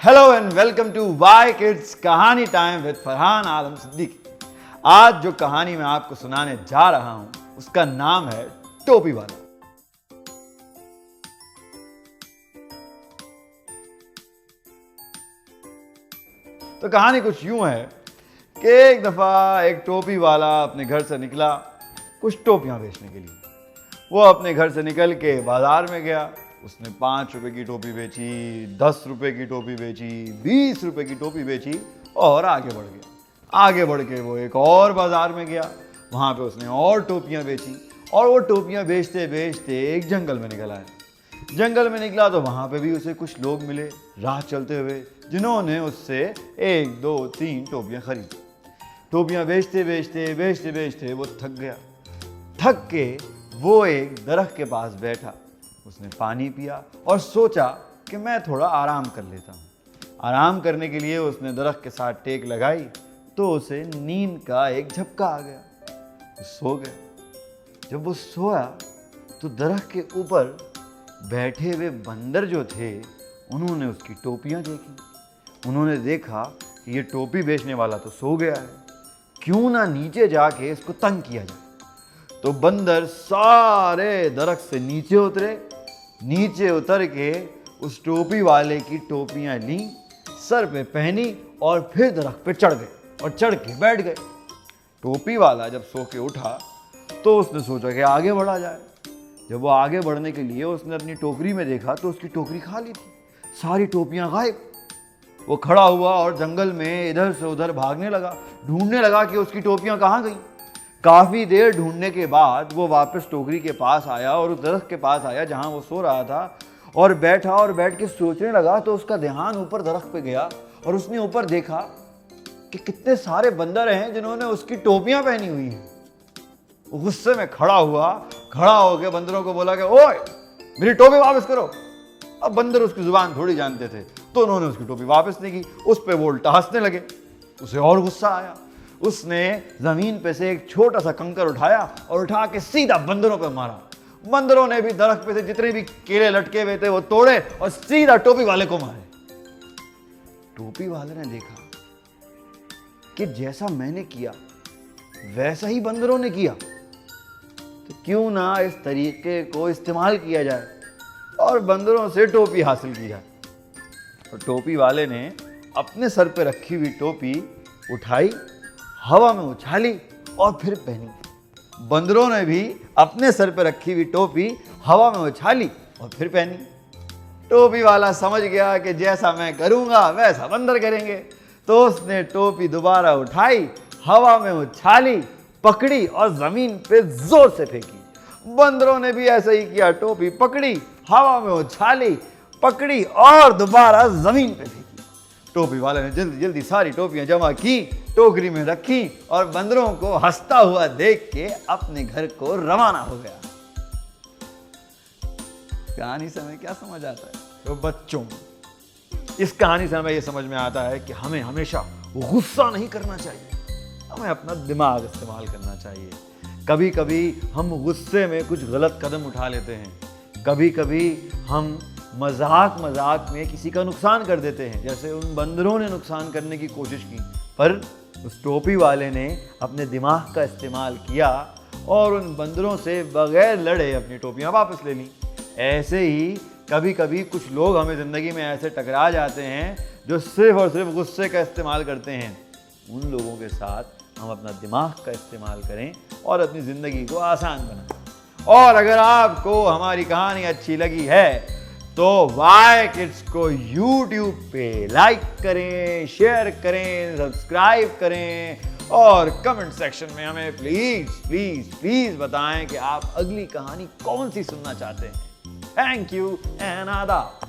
Hello and welcome to Y kids कहानी time with Farhan Alam Siddiqui. आज जो कहानी मैं आपको सुनाने जा रहा हूं उसका नाम है टोपी वाला। तो कहानी कुछ यूं है कि एक दफा एक टोपी वाला अपने घर से निकला कुछ टोपियां बेचने के लिए। वो अपने घर से निकल के बाजार में गया। उसने 5 रुपए की टोपी बेची, 10 रुपए की टोपी बेची, 20 रुपए की टोपी बेची और आगे बढ़ गया। आगे बढ़ के वो एक और बाजार में गया। वहाँ पे उसने और टोपियाँ बेची और वो टोपियाँ बेचते बेचते एक जंगल में निकल आया। जंगल में निकला तो वहाँ पे भी उसे कुछ लोग मिले राह चलते हुए, जिन्होंने उससे 1, 2, 3 टोपियाँ खरीदी। टोपियाँ बेचते बेचते बेचते बेचते वो थक गया। थक के वो एक दरख्त के पास बैठा। उसने पानी पिया और सोचा कि मैं थोड़ा आराम कर लेता हूँ। आराम करने के लिए उसने दरख्त के साथ टेक लगाई तो उसे नींद का एक झपका आ गया। वो सो गया। जब वो सोया तो दरख्त के ऊपर बैठे हुए बंदर जो थे उन्होंने उसकी टोपियाँ देखी। उन्होंने देखा कि ये टोपी बेचने वाला तो सो गया है, क्यों ना नीचे जाके इसको तंग किया जाए। तो बंदर सारे दरख्त से नीचे उतरे। नीचे उतर के उस टोपी वाले की टोपियां ली, सर पे पहनी और फिर दरख्त पे चढ़ गए और चढ़ के बैठ गए। टोपी वाला जब सो के उठा तो उसने सोचा कि आगे बढ़ा जाए। जब वो आगे बढ़ने के लिए उसने अपनी टोकरी में देखा तो उसकी टोकरी खाली थी, सारी टोपियां गायब। वो खड़ा हुआ और जंगल में इधर से उधर भागने लगा, ढूंढने लगा कि उसकी टोपियां कहाँ गई। काफ़ी देर ढूंढने के बाद वो वापस टोकरी के पास आया और उस दरख्त के पास आया जहाँ वो सो रहा था और बैठा और बैठ के सोचने लगा। तो उसका ध्यान ऊपर दरख्त पे गया और उसने ऊपर देखा कि कितने सारे बंदर हैं जिन्होंने उसकी टोपियां पहनी हुई हैं। वो गुस्से में खड़ा होकर बंदरों को बोला कि ओए मेरी टोपी वापस करो। अब बंदर उसकी जुबान थोड़ी जानते थे तो उन्होंने उसकी टोपी वापस नहीं की। उस पर वो उल्टा हंसने लगे। उसे और गुस्सा आया। उसने जमीन पे से एक छोटा सा कंकर उठाया और उठा के सीधा बंदरों पे मारा। बंदरों ने भी दरख्त पे से जितने भी केले लटके हुए थे वो तोड़े और सीधा टोपी वाले को मारे। टोपी वाले ने देखा कि जैसा मैंने किया वैसा ही बंदरों ने किया, तो क्यों ना इस तरीके को इस्तेमाल किया जाए और बंदरों से टोपी हासिल की जाए। तो टोपी वाले ने अपने सर पे रखी हुई टोपी उठाई, हवा में उछाली और फिर पहनी। बंदरों ने भी अपने सर पर रखी हुई टोपी हवा में उछाली और फिर पहनी। टोपी वाला समझ गया कि जैसा मैं करूंगा वैसा बंदर करेंगे, तो उसने टोपी दोबारा उठाई, हवा में उछाली, पकड़ी और जमीन पे जोर से फेंकी। बंदरों ने भी ऐसा ही किया। टोपी पकड़ी, हवा में उछाली, पकड़ी और दोबारा जमीन पे फेंकी। टोपी वाले ने जल्दी जल्दी सारी टोपियां जमा की, टोकरी में रखी और बंदरों को हंसता हुआ देख के अपने घर को रवाना हो गया। कहानी से हमें क्या समझ आता है? तो बच्चों, इस कहानी से हमें यह समझ में आता है कि हमें हमेशा गुस्सा नहीं करना चाहिए, हमें अपना दिमाग इस्तेमाल करना चाहिए। कभी कभी हम गुस्से में कुछ गलत कदम उठा लेते हैं। कभी कभी हम मजाक में किसी का नुकसान कर देते हैं, जैसे उन बंदरों ने नुकसान करने की कोशिश की, पर उस टोपी वाले ने अपने दिमाग का इस्तेमाल किया और उन बंदरों से बगैर लड़े अपनी टोपियां वापस ले ली। ऐसे ही कभी कभी कुछ लोग हमें ज़िंदगी में ऐसे टकरा जाते हैं जो सिर्फ और सिर्फ गुस्से का इस्तेमाल करते हैं। उन लोगों के साथ हम अपना दिमाग का इस्तेमाल करें और अपनी ज़िंदगी को आसान बनाएं। और अगर आपको हमारी कहानी अच्छी लगी है तो वाई किड्स को YouTube पे लाइक करें, शेयर करें, सब्सक्राइब करें और कमेंट सेक्शन में हमें प्लीज बताएं कि आप अगली कहानी कौन सी सुनना चाहते हैं। थैंक यू एंड आदाब।